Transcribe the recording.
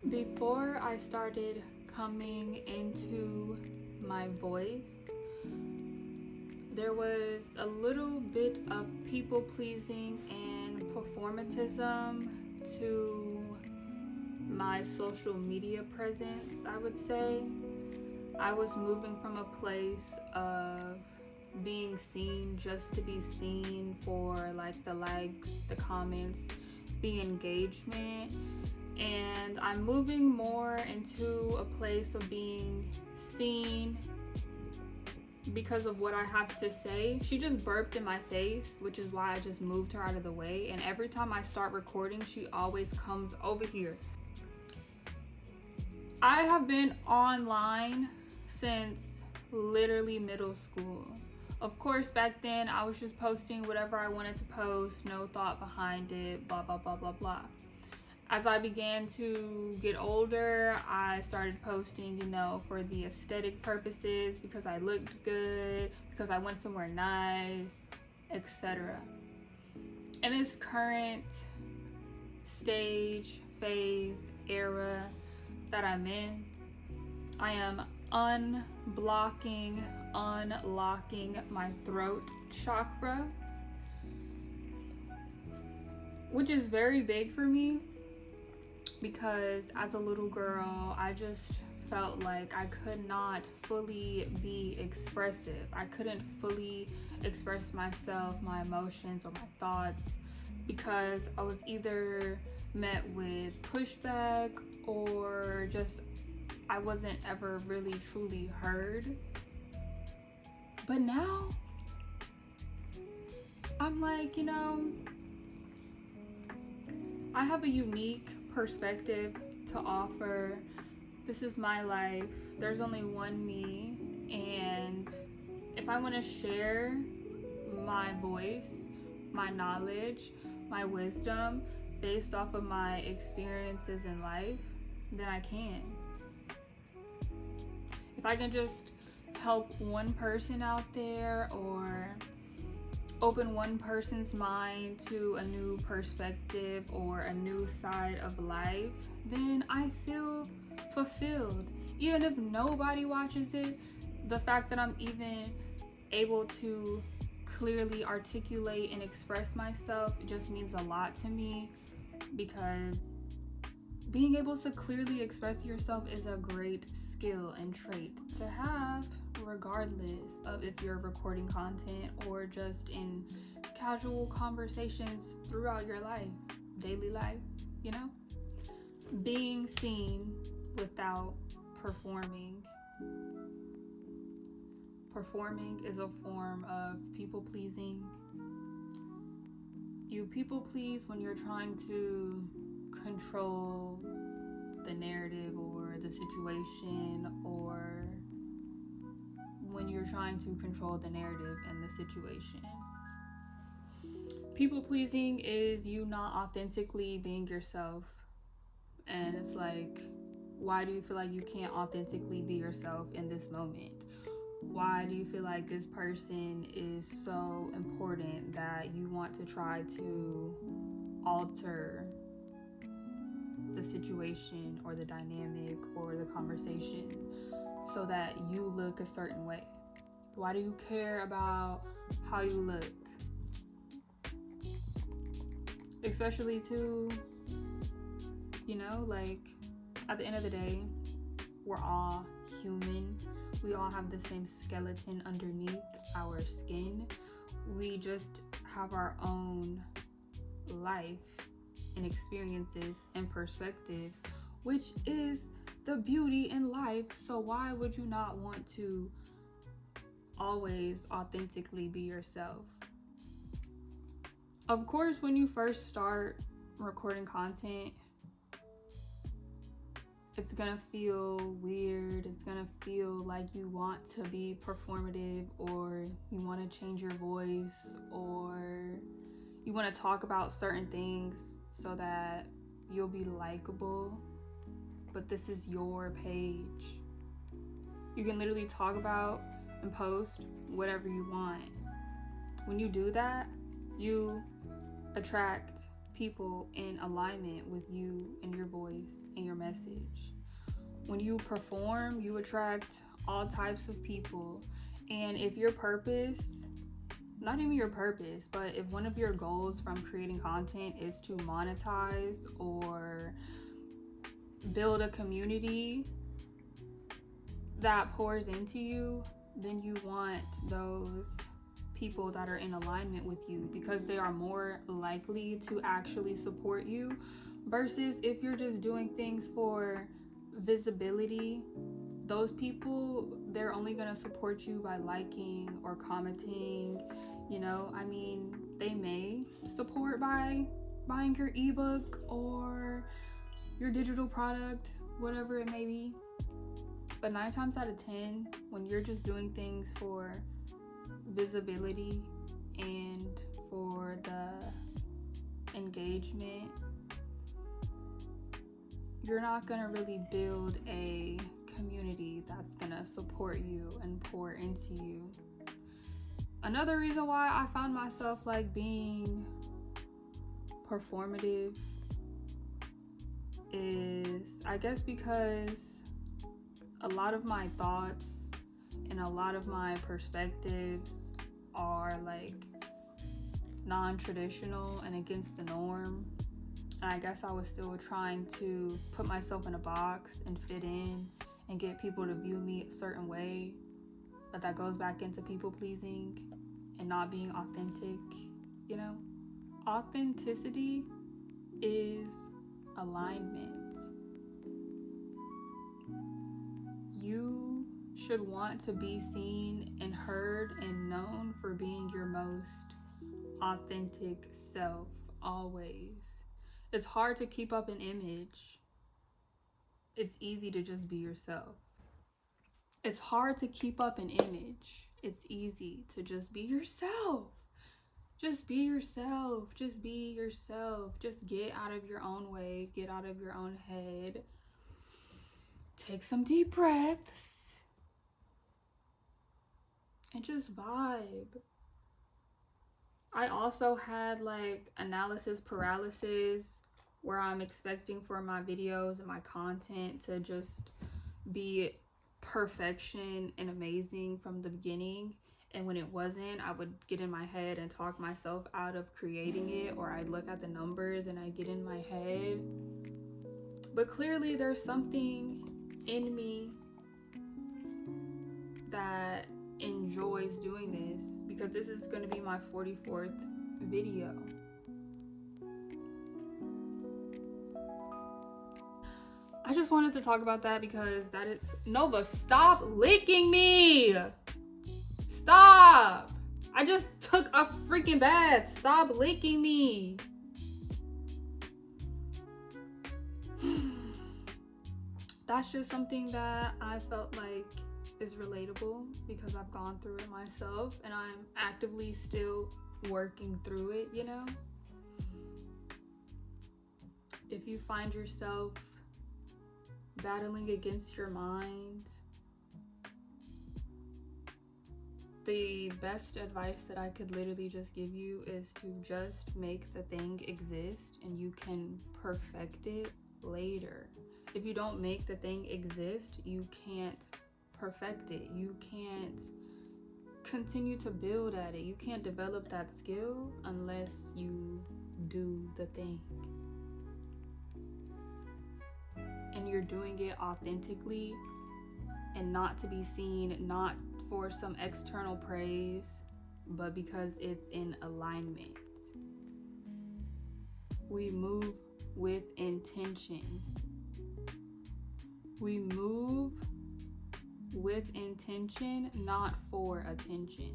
Before I started coming into my voice, there was a little bit of people pleasing and performatism to my social media presence, I would say. I was moving from a place of being seen just to be seen for like the likes, the comments, the engagement. And I'm moving more into a place of being seen because of what I have to say. She just burped in my face, which is why I just moved her out of the way. And every time I start recording, she always comes over here. I have been online since literally middle school. Of course, back then I was just posting whatever I wanted to post, no thought behind it, blah, blah, blah, blah, blah. As I began to get older, I started posting, for the aesthetic purposes, because I looked good, because I went somewhere nice, etc. In this current stage, phase, era that I'm in, I am unlocking my throat chakra, which is very big for me. Because as a little girl, I just felt like I could not fully be expressive. I couldn't fully express myself, my emotions, or my thoughts, because I was either met with pushback or just I wasn't ever really truly heard. But now I'm like, I have a unique perspective to offer. This is my life. There's only one me, and if I want to share my voice, my knowledge, my wisdom based off of my experiences in life, then I can. If I can just help one person out there or open one person's mind to a new perspective or a new side of life, then I feel fulfilled. Even if nobody watches it, the fact that I'm even able to clearly articulate and express myself just means a lot to me, because being able to clearly express yourself is a great skill and trait to have, regardless of if you're recording content or just in casual conversations throughout your life, daily life, being seen without performing. Performing is a form of people pleasing. You people please when you're trying to control the narrative or the situation, or when you're trying to control the narrative and the situation. People pleasing is you not authentically being yourself. And it's like, why do you feel like you can't authentically be yourself in this moment? Why do you feel like this person is so important that you want to try to alter the situation or the dynamic or the conversation so that you look a certain way? Why do you care about how you look? Especially to, like, at the end of the day, we're all human. We all have the same skeleton underneath our skin. We just have our own life and experiences and perspectives, which is the beauty in life. So why would you not want to always authentically be yourself? Of course, when you first start recording content, it's gonna feel weird. It's gonna feel like you want to be performative, or you want to change your voice, or you want to talk about certain things so that you'll be likable. But this is your page. You can literally talk about and post whatever you want. When you do that, you attract people in alignment with you and your voice and your message. when you perform, you attract all types of people. And if your purpose, not even your purpose, but if one of your goals from creating content is to monetize or build a community that pours into you, then you want those people that are in alignment with you, because they are more likely to actually support you, versus if you're just doing things for visibility. Those people, they're only gonna support you by liking or commenting. I mean, they may support by buying your ebook or your digital product, whatever it may be. But 9 times out of 10, when you're just doing things for visibility and for the engagement, you're not gonna really build a community that's gonna support you and pour into you. Another reason why I found myself like being performative is, I guess, because a lot of my thoughts and a lot of my perspectives are like non-traditional and against the norm. And I guess I was still trying to put myself in a box and fit in and get people to view me a certain way. But that goes back into people pleasing and not being authentic. Authenticity is alignment. You should want to be seen and heard and known for being your most authentic self always. It's hard to keep up an image. It's easy to just be yourself. It's hard to keep up an image. It's easy to just be yourself. Just be yourself. Just be yourself. Just get out of your own way. Get out of your own head. Take some deep breaths. And just vibe. I also had like analysis paralysis, where I'm expecting for my videos and my content to just be perfection and amazing from the beginning. And when it wasn't, I would get in my head and talk myself out of creating it, or I'd look at the numbers and I'd get in my head. But clearly there's something in me that enjoys doing this, because this is going to be my 44th video. I just wanted to talk about that because that is... Nova, stop licking me! Stop! I just took a freaking bath. Stop licking me. That's just something that I felt like is relatable, because I've gone through it myself and I'm actively still working through it, If you find yourself battling against your mind, the best advice that I could literally just give you is to just make the thing exist, and you can perfect it later. If you don't make the thing exist, you can't perfect it. You can't continue to build at it. You can't develop that skill unless you do the thing. And you're doing it authentically and not to be seen, not for some external praise, but because it's in alignment. We move with intention. We move with intention, not for attention.